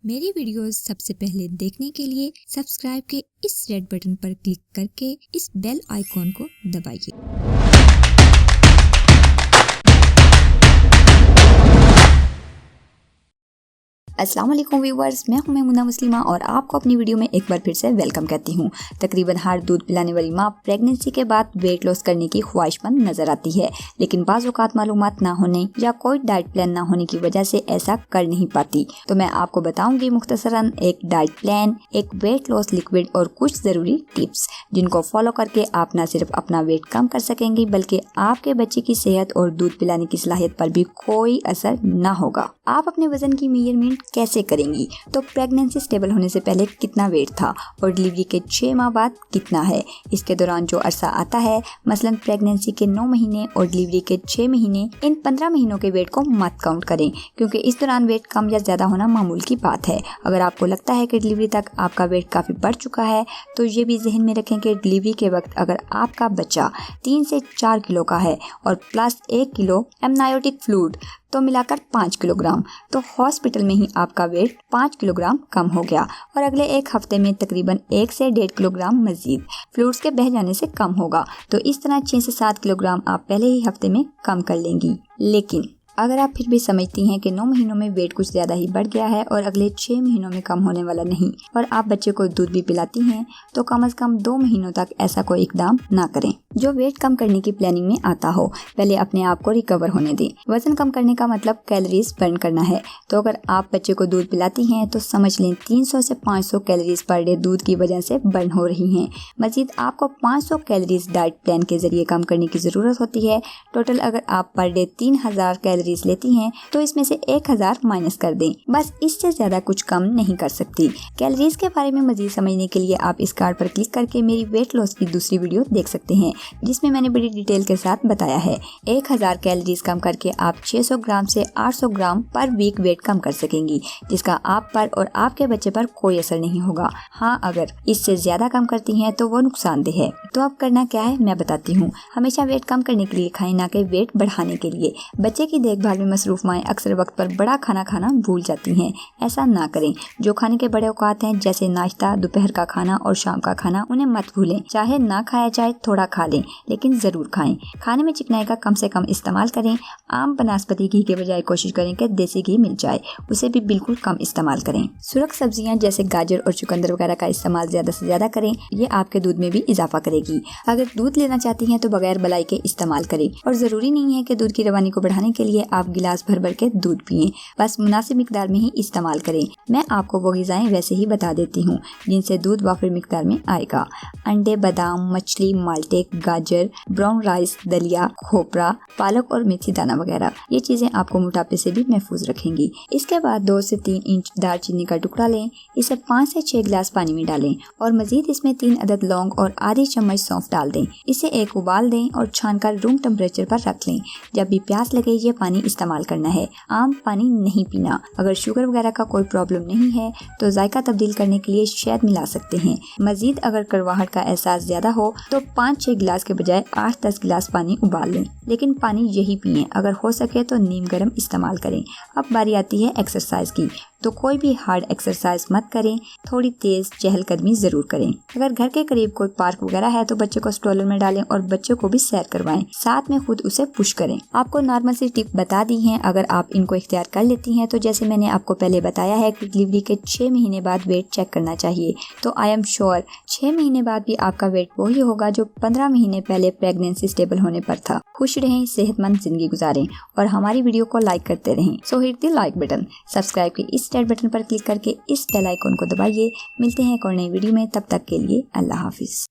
मेरी वीडियोस सबसे पहले देखने के लिए सब्सक्राइब के इस रेड बटन पर क्लिक करके इस बेल आइकॉन को दबाइए। अस्सलाम वालेकुम व्यूवर्स, मैं हूं मेमुना मुस्लिमा और आपको अपनी वीडियो में एक बार फिर से वेलकम कहती हूं। तकरीबन हर दूध पिलाने वाली माँ प्रेगनेंसी के बाद वेट लॉस करने की ख्वाहिशमंद नजर आती है, लेकिन बाज़ औक़ात मालूमात ना होने या कोई डाइट प्लान ना होने की वजह से ऐसा कर नहीं पाती। तो मैं आपको बताऊंगी मुख्तसरन एक डाइट प्लान, एक वेट लॉस लिक्विड और कुछ ज़रूरी टिप्स जिनको फॉलो करके आप न सिर्फ अपना वेट कम कर सकेंगी बल्कि आपके बच्चे की सेहत और दूध पिलाने की सलाहियत पर भी कोई असर न होगा। आप अपने वजन की मेजरमेंट कैसे करेंगी? तो प्रेगनेंसी स्टेबल होने से पहले कितना वेट था और डिलीवरी के 6 माह बाद कितना है? इसके दौरान जो अरसा आता है, मसलन प्रेगनेंसी के 9 महीने और डिलीवरी के 6 महीने, इन 15 महीनों के वेट को मत काउंट करें क्योंकि इस दौरान वेट कम या ज्यादा होना मामूल की बात है। अगर आपको लगता है कि डिलीवरी तक आपका वेट काफी बढ़ चुका है तो ये भी जहन में रखें कि डिलीवरी के वक्त अगर आपका बच्चा 3 से 4 किलो का है और प्लस 1 किलो एमनायोटिक फ्लूइड तो मिलाकर 5 किलोग्राम, तो हॉस्पिटल में ही आपका वेट 5 किलोग्राम कम हो गया और अगले एक हफ्ते में तकरीबन 1 से 1.5 किलोग्राम मजीद फ्लूइड्स के बह जाने से कम होगा। तो इस तरह 6 से 7 किलोग्राम आप पहले ही हफ्ते में कम कर लेंगी। लेकिन अगर आप फिर भी समझती हैं कि 9 महीनों में वेट कुछ ज़्यादा ही बढ़ गया है और अगले 6 महीनों में कम होने वाला नहीं और आप बच्चे को दूध भी पिलाती हैं, तो कम से कम 2 महीनों तक ऐसा कोई इकदाम ना करें। जो वेट कम करने की प्लानिंग में आता हो, पहले अपने आप को रिकवर होने दें। वजन कम करने का मतलब कैलोरीज बर्न करना है। तो अगर आप बच्चे को दूध पिलाती हैं तो समझ लें 300 से 500 कैलोरीज पर डे दूध की वजह से बर्न हो रही हैं। मजीद आपको 500 कैलोरीज डाइट प्लान के जरिए कम करने की ज़रूरत होती है। टोटल अगर आप पर डे 3000 कैलोरीज लेती हैं तो इसमें से 1000 माइनस कर दें। बस इससे ज्यादा कुछ कम नहीं कर सकती। कैलोरीज के बारे में मजीद समझने के लिए आप इस कार्ड पर क्लिक करके मेरी वेट लॉस की दूसरी वीडियो देख सकते हैं जिसमें मैंने बड़ी डिटेल के साथ बताया है। 1000 कैलोरीज कम करके आप 600 ग्राम से 800 ग्राम पर वीक वेट कम कर सकेंगी, जिसका आप पर और आपके बच्चे पर कोई असर नहीं होगा। हाँ, अगर इससे ज्यादा कम करती हैं तो वो नुकसानदेह है। तो अब करना क्या है मैं बताती हूँ। हमेशा वेट कम करने के लिए खाएं, ना कि वेट बढ़ाने के लिए। बच्चे की देखभाल में मसरूफ माएँ अक्सर वक्त पर बड़ा खाना खाना भूल जाती हैं। ऐसा ना करें। जो खाने के बड़े औकात हैं जैसे नाश्ता, दोपहर का खाना और शाम का खाना, उन्हें मत भूलें। चाहे ना खाया जाए, थोड़ा खा लें लेकिन जरूर खाएं। खाने में चिकनाई का कम से कम इस्तेमाल करें। आम बनास्पति घी के बजाय कोशिश करें कि देसी घी मिल जाए, उसे भी बिल्कुल कम इस्तेमाल करें। सुरख सब्जियां जैसे गाजर और चुकंदर वगैरह का इस्तेमाल ज्यादा से ज्यादा करें। ये आपके दूध में भी इजाफा करेगी। अगर दूध लेना चाहती हैं तो बगैर बलाई के इस्तेमाल करें और जरूरी नहीं है कि दूध की रवानी को बढ़ाने के लिए आप गिलास भर भर के दूध पिएं। बस मुनासिब मिकदार में ही इस्तेमाल करें। मैं आपको वो ग़िज़ाएं वैसे ही बता देती हूँ जिनसे दूध वाफिर मिकदार में आएगा। अंडे, बादाम, मछली, माल्टे, गाजर, ब्राउन राइस, दलिया, खोपरा, पालक और मेथी दाना वगैरह, ये चीजें आपको मोटापे से भी महफूज रखेंगी। इसके बाद 2 से 3 इंच दालचीनी का टुकड़ा लें। इसे 5 से 6 गिलास पानी में डालें और मजीद इसमें 3 अदद लौंग और आधी चम्मच सौंफ डाल दें। इसे एक उबाल दें और छानकर रूम टेम्परेचर पर रख लें। जब भी प्यास लगे ये पानी इस्तेमाल करना है। आम पानी नहीं पीना। अगर शुगर वगैरह का कोई प्रॉब्लम नहीं है तो जायका तब्दील करने के लिए शहद मिला सकते हैं। मजीद अगर कड़वाहट का एहसास ज्यादा हो तो 5-6 गिलास के बजाय 8-10 गिलास पानी उबाल लें, लेकिन पानी यही पिएं। अगर हो सके तो नीम गर्म इस्तेमाल करें। अब बारी आती है एक्सरसाइज की। तो कोई भी हार्ड एक्सरसाइज मत करें, थोड़ी तेज चहलकदमी जरूर करें। अगर घर के करीब कोई पार्क वगैरह है तो बच्चे को स्ट्रोलर में डालें और बच्चे को भी सैर करवाएं, साथ में खुद उसे पुश करें। आपको नॉर्मल सी टिप बता दी हैं, अगर आप इनको इख्तियार कर लेती हैं तो जैसे मैंने आपको पहले बताया है कि डिलीवरी के 6 महीने बाद वेट चेक करना चाहिए, तो आई एम श्योर 6 महीने बाद भी आपका वेट वही होगा जो 15 महीने पहले प्रेगनेंसी स्टेबल होने पर था। खुश रहें, सेहतमंद जिंदगी गुजारें और हमारी वीडियो को लाइक करते रहें। सो hit the like button. Subscribe के इस रेड बटन पर क्लिक करके इस बेल आइकन को दबाइए। मिलते हैं एक और नई वीडियो में, तब तक के लिए अल्लाह हाफिज।